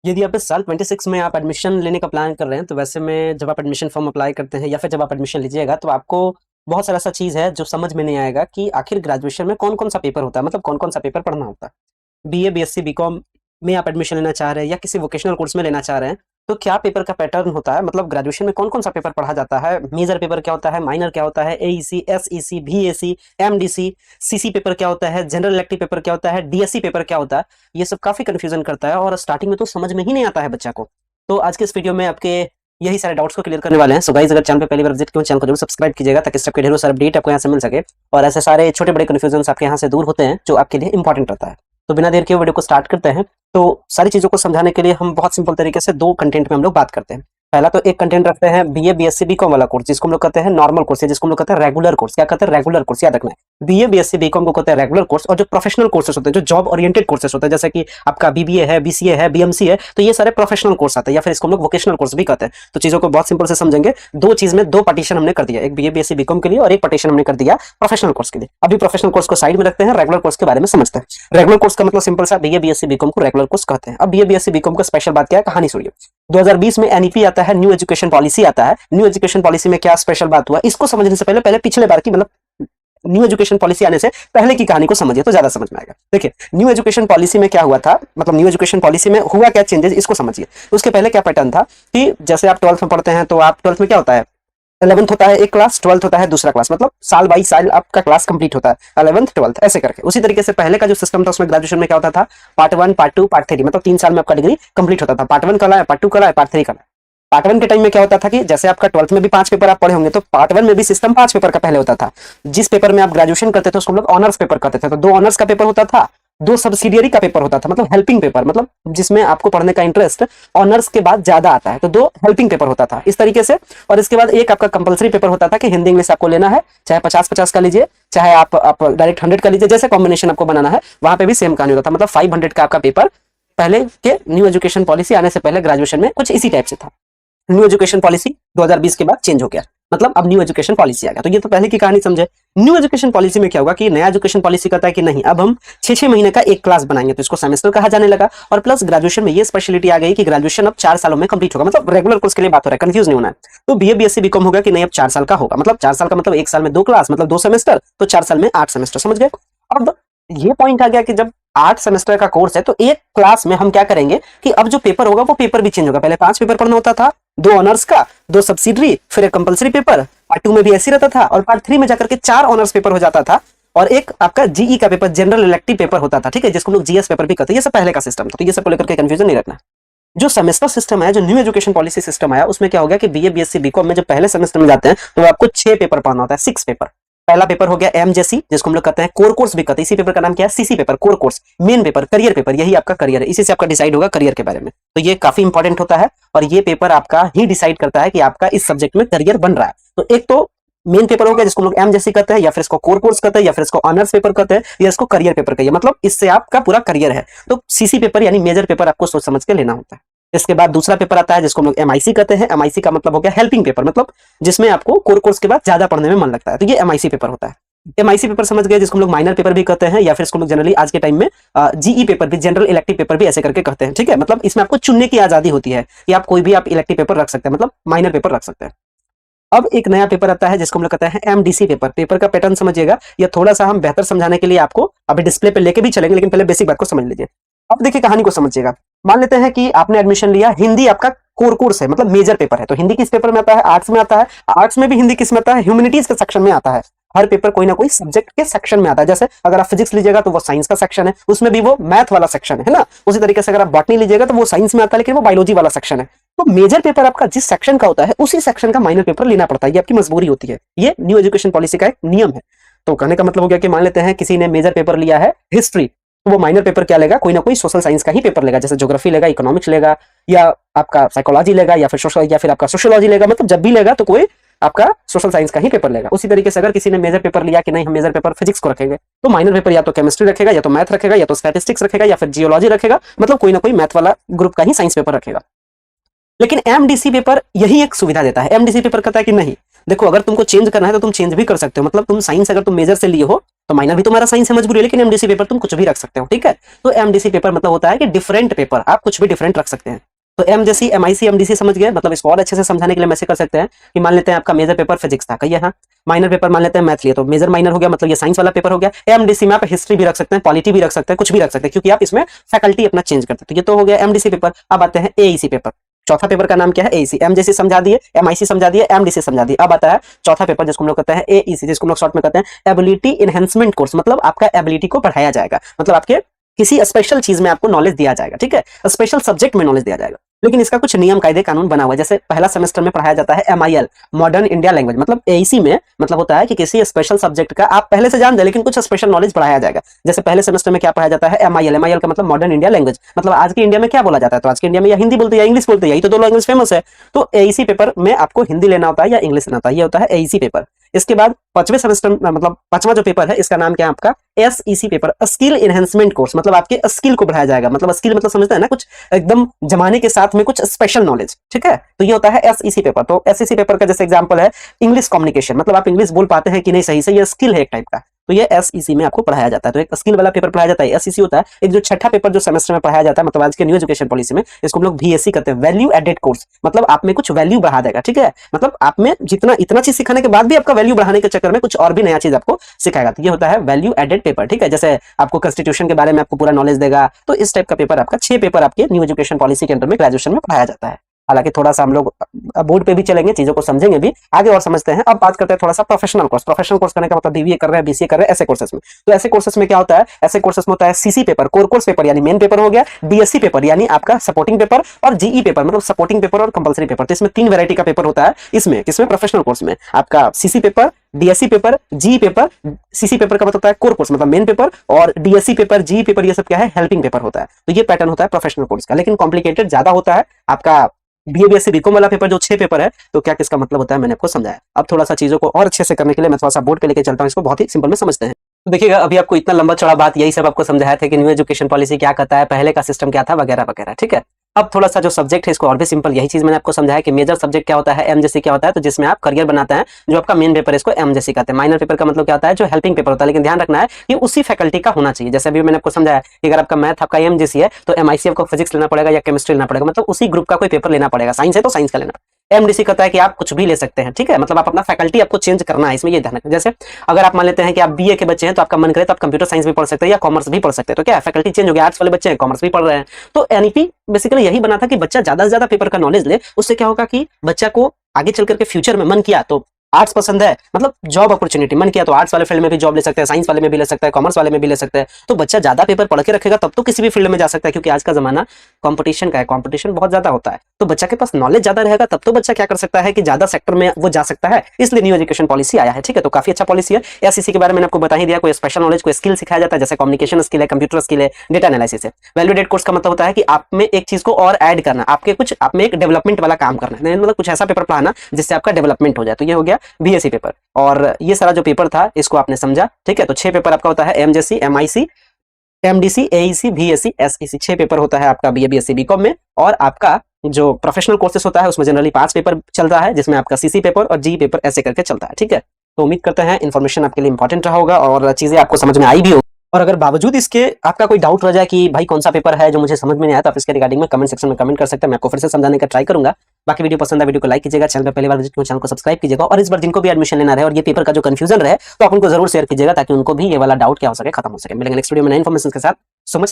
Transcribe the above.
यदि आप इस साल 26 में आप एडमिशन लेने का प्लान कर रहे हैं, तो वैसे में जब आप एडमिशन फॉर्म अप्लाई करते हैं या फिर जब आप एडमिशन लीजिएगा, तो आपको बहुत सारा ऐसा चीज़ है जो समझ में नहीं आएगा कि आखिर ग्रेजुएशन में कौन-कौन सा पेपर होता है, मतलब कौन-कौन सा पेपर पढ़ना होता है। बीए, बीएससी, बीकॉम में आप एडमिशन लेना चाह रहे हैं या किसी वोकेशनल कोर्स में लेना चाह रहे हैं, तो क्या पेपर का पैटर्न होता है, मतलब ग्रेजुएशन में कौन-कौन सा पेपर पढ़ा जाता है, मेजर पेपर क्या होता है, माइनर क्या होता है, AEC, SEC, VAC, MDC, CC paper क्या होता है, जनरल इलेक्टिव पेपर क्या होता है, डीएससी पेपर क्या होता है, ये सब काफ़ी कन्फ्यूज़न करता है और स्टार्टिंग में तो समझ में ही नहीं आता है बच्चा को। तो आज के इस वीडियो में आपके यही सारे डाउट्स को क्लियर करने वाले हैं। सो गाइस, अगर चैनल पे पहली बार विजिट किया हो, चैनल को जरूर सब्सक्राइब कीजिएगा ताकि इस टाइप के ढेरों सारे अपडेट आपको यहाँ से मिल सके और ऐसे सारे छोटे-बड़े कन्फ्यूजन्स आपके यहाँ से दूर होते हैं जो आपके लिए इंपॉर्टेंट रहता है। तो बिना देर के वीडियो को स्टार्ट करते हैं। तो सारी चीज़ों को समझाने के लिए हम बहुत सिंपल तरीके से 2 कंटेंट में हम लोग बात करते हैं। पहला तो एक कंटेंट रखते हैं बीए, बीएससी, बीकॉम वाला कोर्स, जिसको हम लोग कहते हैं नॉर्मल कोर्स या जिसको हम लोग कहते हैं रेगुलर कोर्स। क्या कहते हैं? रेगुलर कोर्स, याद रखना है। बीए, बीएससी, बीकॉम को कहते हैं रेगुलर कोर्स, और जो प्रोफेशनल कोर्सेज होते हैं, जो जॉब ओरिएंटेड कोर्सेज होते हैं, जैसे कि आपका बीबीए है, बीसीए है, बीएमसी है, तो ये सारे प्रोफेशनल कोर्स आते हैं या फिर इसको हम लोग वोकेशनल कोर्स भी कहते हैं। तो चीजों को बहुत सिंपल से समझेंगे। दो चीज में 2 पार्टीशन हमने कर दिया, एक बीए, बीएससी, बीकॉम के लिए और एक पार्टीशन हमने कर दिया प्रोफेशनल कोर्स के लिए। अभी प्रोफेशनल कोर्स को साइड में रखते हैं, रेगुलर कोर्स के बारे में समझते हैं। रेगुलर कोर्स का मतलब सिंपल सा, बीए, बीएससी, बीकॉम को रेगुलर कोर्स कहते हैं। अब बीए, बीएससी, बीकॉम का स्पेशल बात क्या है, कहानी सुनिए। 2020 में एनईपी आता है, न्यू एजुकेशन पॉलिसी आता है। न्यू एजुकेशन पॉलिसी में क्या स्पेशल बात हुआ, इसको समझने से पहले पहले पिछले बार की, मतलब न्यू एजुकेशन पॉलिसी आने से पहले की कहानी को समझिए तो ज्यादा समझ में आएगा। देखिए, न्यू एजुकेशन पॉलिसी में क्या हुआ था, मतलब न्यू एजुकेशन पॉलिसी में हुआ क्या चेंजेस, इसको समझिए। उसके पहले क्या पैटर्न था कि जैसे आप 12th में पढ़ते हैं, तो आप 12th में क्या होता है, 11th होता है एक क्लास, 12th होता है दूसरा क्लास, मतलब साल बाई साल आपका क्लास कंप्लीट होता है, 11th 12th ऐसे करके। उसी तरीके से पहले का जो सिस्टम था उसमें ग्रेजुएशन में क्या होता था, पार्ट 1, पार्ट 2, पार्ट 3, मतलब 3 साल में आपका डिग्री कंप्लीट होता था। पार्ट 1 कल आया, पार्ट 2 कल आया, पार्ट 3 कल आया। पार्ट 1 के टाइम में क्या होता था कि जैसे आपका 12th में भी 5 पेपर आप पढ़े होंगे, तो पार्ट 1 में भी सिस्टम 5 पेपर का पहले होता था। जिस पेपर में आप ग्रेजुएशन करते थे उसको हम लोग ऑनर्स पेपर कहते थे। तो 2 ऑनर्स का पेपर होता था, 2 सब्सिडियरी का पेपर होता था, मतलब हेल्पिंग पेपर, मतलब जिसमें आपको पढ़ने का इंटरेस्ट ऑनर्स के बाद ज्यादा आता है, तो 2 हेल्पिंग पेपर होता था इस तरीके से। और इसके बाद एक आपका कंपलसरी पेपर होता था कि हिंदी इंग्लिश आपको लेना है, चाहे 50-50 का लीजिए, चाहे आप डायरेक्ट 100 का लीजिए, जैसे कॉम्बिनेशन आपको बनाना है। वहां पे भी सेम कहानी होता था, मतलब 500 का आपका पेपर पहले के न्यू एजुकेशन पॉलिसी आने से पहले ग्रेजुएशन में कुछ इसी टाइप से था। न्यू एजुकेशन पॉलिसी 2020 के बाद चेंज हो गया, मतलब अब न्यू एजुकेशन पॉलिसी आ गया। तो ये तो पहले की कहानी समझे। न्यू एजुकेशन पॉलिसी में क्या होगा कि नया एजुकेशन पॉलिसी कहता है कि नहीं, अब हम 6-6 महीने का एक क्लास बनाएंगे, तो इसको सेमेस्टर कहा जाने लगा। और प्लस ग्रेजुएशन में ये स्पेशलिटी आ गई कि ग्रेजुएशन अब 4 सालों में कंप्लीट होगा, मतलब रेगुलर कोर्स के लिए बात हो रहा है, कंफ्यूज नहीं होना है। तो बीए, बीएससी, बीकॉम होगा कि नहीं, अब 4 साल का होगा, मतलब 4 साल का मतलब 1 साल में 2 क्लास, मतलब 2 सेमेस्टर, तो 4 साल में 8 सेमेस्टर, समझ गए। अब ये पॉइंट आ गया कि जब 8 सेमेस्टर का कोर्स है, तो एक क्लास में हम क्या करेंगे कि अब जो पेपर होगा वो पेपर भी चेंज होगा। पहले 5 पेपर पढ़ना होता था, 2 ऑनर्स का, 2 सब्सिडरी, फिर एक कंपलसरी पेपर। पार्ट 2 में भी ऐसे रहता था, और पार्ट 3 में जाकर के 4 ऑनर्स पेपर हो जाता था, और एक आपका जीई का पेपर, जनरल इलेक्टिव पेपर होता था, ठीक है, जिसको लोग जीएस पेपर भी कहते हैं। ये सब पहले का सिस्टम था, तो ये सब को लेकर के कंफ्यूजन नहीं रखना। जो सेमेस्टर सिस्टम है, जो न्यू एजुकेशन पॉलिसी सिस्टम आया, उसमें क्या हो गया कि बीए, बीएससी, बीकॉम में जब पहले सेमेस्टर में जाते हैं तो आपको 6 पेपर पढ़ना होता है, 6 पेपर। पहला पेपर हो गया एमजेसी, जिसको हम लोग कहते हैं कोर कोर्स भी कहते हैं। इसी पेपर का नाम क्या है, CC paper, core course, main paper, career paper. यही आपका करियर है, इसी से आपका डिसाइड होगा करियर के बारे में। तो ये काफी इंपॉर्टेंट होता है, और ये पेपर आपका ही डिसाइड करता है कि आपका इस सब्जेक्ट में करियर बन रहा है। तो एक तो मेन पेपर हो गया जिसको लोग एमजेसी कहते हैं, या फिर इसको कोर कोर्स कहते हैं, या फिर इसको ऑनर्स पेपर कहते हैं, या इसको करियर पेपर कहिए, मतलब इससे आपका पूरा करियर है। तो सीसी पेपर यानी मेजर पेपर आपको सोच समझ के लेना होता है। इसके बाद दूसरा पेपर आता है जिसको हम लोग एमआईसी कहते हैं। एमआईसी का मतलब हो गया हेल्पिंग पेपर, मतलब जिसमें आपको कोर कोर्स के बाद ज्यादा पढ़ने में मन लगता है, तो ये एमआईसी पेपर होता है। एमआईसी पेपर समझ गए, जिसको हम लोग माइनर पेपर भी कहते हैं, या फिर इसको लोग जनरली आज के टाइम में जीई पेपर भी, जनरल इलेक्टिव पेपर भी ऐसे करके कहते हैं, ठीक है। मतलब इसमें आपको चुनने की आजादी होती है कि आप कोई भी आप इलेक्टिव पेपर रख सकते हैं, मतलब माइनर पेपर रख सकते हैं। अब एक नया पेपर आता है जिसको हम लोग कहते हैं एमडीसी पेपर। पेपर का पैटर्न समझिएगा, या थोड़ा सा हम बेहतर समझाने के लिए आपको अभी डिस्प्ले पे लेके भी चलेंगे, लेकिन पहले बेसिक बात को समझ लीजिए। अब देखिए कहानी को समझिएगा। मान लेते हैं कि आपने एडमिशन लिया, हिंदी आपका कोर कोर्स है, मतलब मेजर पेपर है, तो हिंदी किस पेपर में आता है, आर्ट्स में आता है। आर्ट्स में भी हिंदी किस में आता है, ह्यूमैनिटीज के सेक्शन में आता है। हर पेपर कोई ना कोई सब्जेक्ट के सेक्शन में आता है। जैसे अगर आप फिजिक्स लीजिएगा तो वो साइंस का सेक्शन है, उसमें भी वो मैथ वाला सेक्शन है ना। उसी तरीके से अगर आप बॉटनी लीजिएगा तो वो साइंस में आता है, लेकिन वो बायोलॉजी वाला सेक्शन है। तो मेजर पेपर आपका जिस सेक्शन का होता है उसी सेक्शन का माइनर पेपर लेना पड़ता है, ये आपकी मजबूरी होती है। ये न्यू एजुकेशन पॉलिसी का एक नियम है। तो कहने का मतलब हो गया कि मान लेते हैं किसी ने मेजर पेपर लिया है हिस्ट्री, तो वो माइनर पेपर क्या लेगा, कोई ना कोई सोशल साइंस का ही पेपर लेगा, जैसे ज्योग्राफी लेगा, इकोनॉमिक्स लेगा, या आपका साइकोलॉजी लेगा, या फिर सोशल, या फिर आपका सोशियोलॉजी लेगा। मतलब जब भी लेगा तो कोई आपका सोशल साइंस का ही पेपर लेगा। उसी तरीके से अगर किसी ने मेजर पेपर लिया कि नहीं हम मेजर पेपर फिजिक्स को रखेंगे, तो माइनर पेपर या तो केमिस्ट्री रखेगा, या तो मैथ रखेगा, या तो स्टैटिस्टिक्स रखेगा, या फिर जियोलॉजी रखेगा, मतलब कोई ना कोई मैथ वाला ग्रुप का ही साइंस पेपर रखेगा। लेकिन एमडीसी पेपर यही एक सुविधा देता है। एमडीसी पेपर कहता है कि नहीं, देखो अगर तुमको चेंज करना है तो तुम चेंज भी कर सकते हो, मतलब तुम साइंस अगर तुम मेजर से लिए हो तो माइनर भी तुम्हारा साइंस है मजबूरी, लेकिन एमडीसी पेपर तुम कुछ भी रख सकते हो, ठीक है। तो एमडीसी पेपर मतलब होता है कि डिफरेंट पेपर, आप कुछ भी डिफरेंट रख सकते हैं। तो एमजेसी, एमआईसी, एमडीसी समझ गए। मतलब इसको और अच्छे से समझाने के लिए हम ऐसे कर सकते हैं कि मान लेते हैं आपका मेजर पेपर फिजिक्स था, कहिए हाँ। माइनर पेपर मान लेते हैं मैथ लिए, तो मेजर माइनर हो गया, मतलब ये साइंस वाला पेपर हो गया। एमडीसी में आप हिस्ट्री भी रख सकते हैं, पॉलिटी भी रख सकते हैं, कुछ भी रख सकते हैं, क्योंकि आप इसमें फैकल्टी अपना चेंज करते हैं। तो ये तो हो गया एमडीसी पेपर। अब आते हैं एईसी पेपर। चौथा पेपर का नाम क्या है? एईसी। एमजेसी समझा दिए, एमआईसी समझा दिए, एमडीसी समझा दिए। अब आता है चौथा पेपर जिसको हम लोग कहते हैं एईसी, जिसको हम लोग शॉर्ट में कहते हैं एबिलिटी एनहेंसमेंट कोर्स। मतलब आपका एबिलिटी को बढ़ाया जाएगा, मतलब आपके किसी स्पेशल चीज में आपको नॉलेज दिया जाएगा, ठीक है, स्पेशल सब्जेक्ट में नॉलेज दिया जाएगा। लेकिन इसका कुछ नियम कायदे कानून बना हुआ है। जैसे पहला सेमेस्टर में पढ़ाया जाता है एमआईएल, मॉडर्न इंडिया लैंग्वेज। मतलब एईसी में मतलब होता है कि किसी स्पेशल सब्जेक्ट का आप पहले से जान दे, लेकिन कुछ स्पेशल नॉलेज बढ़ाया जाएगा। जैसे पहले सेमेस्टर में क्या पढ़ाया जाता है? एमआईएल। एमआईएल का मतलब मॉडर्न इंडिया लैंग्वेज। मतलब आज के इंडिया में क्या बोला जाता है? तो आज के इंडिया में या हिंदी बोलते हैं या इंग्लिश बोलते हैं, यही तो दो लैंग्वेज फेमस है। तो एईसी पेपर में आपको हिंदी लेना होता है या इंग्लिश लेना होता है, ये होता है एईसी पेपर। इसके बाद पांचवें सेमेस्टर मतलब पांचवा जो पेपर है, इसका नाम क्या है आपका? SEC paper, skill enhancement course. मतलब आपके स्किल को बढ़ाया जाएगा। मतलब स्किल मतलब समझते हैं ना, कुछ एकदम जमाने के साथ में कुछ स्पेशल नॉलेज, ठीक है। तो ये होता है एसईसी पेपर। तो एसईसी पेपर का जैसे एग्जांपल है इंग्लिश कम्युनिकेशन, मतलब आप इंग्लिश बोल पाते हैं कि नहीं सही से, ये स्किल है एक टाइप का। तो ये एसईसी में आपको पढ़ाया जाता है। तो एक स्किल वाला पेपर पढ़ाया जाता है, एसईसी होता है। एक जो छठा पेपर जो सेमेस्टर में पढ़ाया जाता है, मतलब आज के न्यू एजुकेशन पॉलिसी में इसको हम लोग वीएससी कहते हैं, वैल्यू एडेड कोर्स। मतलब आप में कुछ वैल्यू बढ़ा देगा, ठीक है। मतलब आप में जितना इतना चीज सिखाने के बाद भी आपका वैल्यू बढ़ाने के चक्कर में कुछ और भी नया चीज आपको सिखाएगा। तो ये होता है वैल्यू एडेड पेपर, ठीक है। जैसे आपको कॉन्स्टिट्यूशन के बारे में आपको पूरा नॉलेज देगा। तो इस टाइप का पेपर आपका 6 पेपर आपके न्यू एजुकेशन पॉलिसी के अंदर में ग्रेजुएशन में पढ़ाया जाता है। हालांकि थोड़ा सा हम लोग बोर्ड पे भी चलेंगे, चीजों को समझेंगे भी आगे और समझते हैं। अब बात करते हैं थोड़ा सा प्रोफेशनल कोर्स। प्रोफेशनल कोर्स करने का मतलब बीबीए कर रहे हैं, बीसीए कर रहे हैं, ऐसे कोर्सेस में। तो ऐसे कोर्सेस में क्या होता है? ऐसे कोर्सेस में होता है CC paper, core course paper यानी मेन पेपर हो गया, डीएससी पेपर यानी आपका सपोर्टिंग पेपर, और जीई पेपर मतलब सपोर्टिंग पेपर और कंपलसरी पेपर। तो इसमें 3 वैरायटी का पेपर होता है। इसमें किसमें? प्रोफेशनल कोर्स में आपका CC paper, DSC paper, GE paper. CC paper का मतलब होता है कोर कोर्स मतलब मेन पेपर, और डीएससी पेपर, जीई पेपर ये सब क्या है? हेल्पिंग पेपर होता है। तो ये पैटर्न होता है प्रोफेशनल कोर्स का, लेकिन कॉम्प्लिकेटेड ज्यादा होता है आपका बीए बीएससी बीकॉम वाला पेपर जो 6 पेपर है। तो क्या किसका मतलब होता है मैंने आपको समझाया। अब थोड़ा सा चीजों को और अच्छे से करने के लिए मैं थोड़ा सा बोर्ड पे लेके चलता हूँ, इसको बहुत ही सिंपल में समझते हैं। तो देखिएगा, अभी आपको इतना लंबा चौड़ा बात यही सब आपको समझाया था कि न्यू एजुकेशन पॉलिसी क्या कहता है, पहले का सिस्टम क्या था, वगैरह वगैरह, ठीक है। अब थोड़ा सा जो सब्जेक्ट है इसको और भी सिंपल, यही चीज मैंने आपको समझाया कि मेजर सब्जेक्ट क्या होता है, एमजेसी क्या होता है, तो जिसमें आप करियर बनाते हैं। जो आपका मेन पेपर है इसको एमजेसी कहते हैं। माइनर पेपर का मतलब क्या होता है? जो हेल्पिंग पेपर होता है। लेकिन ध्यान रखना है कि उसी फैकल्टी का होना चाहिए। जैसे अभी मैंने आपको समझाया कि अगर आपका मैथ आपका एमजेसी है तो एमआईसी आपको फिजिक्स लेना पड़ेगा या केमिस्ट्री लेना पड़ेगा, मतलब उसी ग्रुप का कोई पेपर लेना पड़ेगा। साइंस है तो साइंस का लेना। एमडीसी कहता है कि आप कुछ भी ले सकते हैं, ठीक है। मतलब आप अपना फैकल्टी आपको चेंज करना है, इसमें ये ध्यान रखना। जैसे अगर आप मान लेते हैं कि आप बीए के बच्चे हैं तो आपका मन करे तो आप कंप्यूटर साइंस भी पढ़ सकते हैं या कॉमर्स भी पढ़ सकते हैं। तो क्या फैकल्टी चेंज हो गया, आर्ट्स वाले बच्चे हैं कॉमर्स भी पढ़ रहे हैं। तो एनईपी बेसिकली यही बना था कि बच्चा ज्यादा से ज्यादा पेपर का नॉलेज ले। उससे क्या होगा कि बच्चा को आगे चल करके फ्यूचर में मन किया तो आर्ट्स पसंद है, मतलब जॉब अपॉर्चुनिटी मन किया तो आर्ट्स वाले फील्ड में भी जॉब ले सकते हैं, साइंस वाले में भी ले सकते हैं, कॉमर्स वाले में भी ले सकते हैं। तो बच्चा ज्यादा पेपर पढ़ के रखेगा तब तो किसी भी फील्ड में जा सकता है, क्योंकि आज का जमाना कंपटीशन का है, कंपटीशन बहुत ज्यादा होता है। तो बच्चा के पास नॉलेज ज्यादा रहेगा तब तो बच्चा क्या कर सकता है कि ज्यादा सेक्टर में वो जा सकता है। इसलिए न्यू एजुकेशन पॉलिसी आया है, ठीक है। तो काफी अच्छा पॉलिसी है। एसईसी के बारे में आपको बता ही दिया, कोई स्पेशल नॉलेज, कोई स्किल सिखाया जाता है, जैसे कम्युनिकेशन स्किल है, कंप्यूटर स्किल है, डेटा एनालिसिस है। वैल्यू एडेड कोर्स का मतलब होता है कि आप में एक चीज को और ऐड करना, आपके कुछ आप में एक डेवलपमेंट वाला काम करना है, मतलब कुछ ऐसा पेपर पढ़ाना जिससे आपका डेवलपमेंट हो जाए। तो ये हो गया बीएससी पेपर। और ये सारा जो पेपर था इसको आपने समझा, ठीक है। तो 6 पेपर आपका होता है MJC, MIC, MDC, AEC, VSC, SEC. 6 paper होता है आपका बीए बीएससी बीकॉम में। और आपका जो प्रोफेशनल कोर्सेस होता है उसमें जनरली 5 पेपर चलता है, जिसमें आपका सीसी पेपर और जी पेपर ऐसे करके चलता है, ठीक है। तो उम्मीद करते हैं इन्फॉर्मेशन आपके लिए इंपॉर्टेंट रहा होगा और चीजें आपको समझ में आई भी होगी। और अगर बावजूद इसके आपका कोई डाउट रह जाए कि भाई कौन सा पेपर है जो मुझे समझ में नहीं आया, तो आप इसके रिगार्डिंग में कमेंट सेक्शन में कमेंट कर सकते हैं। मैं आपको फिर से समझाने का ट्राई करूंगा। बाकी वीडियो पसंद है, वीडियो को लाइक कीजिएगा, चैनल पे पहली बार विजिट किया चैनल को सब्सक्राइब कीजिएगा। और इस बार जिनको भी एडमिशन लेना रहे और ये पेपर का जो कंफ्यूजन रहे तो आप उनको जरूर शेयर कीजिएगा, ताकि उनको भी ये वाला डाउट क्या हो सके खत्म हो सके। मिलेंगे नेक्स्ट वीडियो में नई इन्फॉर्मेशन के साथ। So much.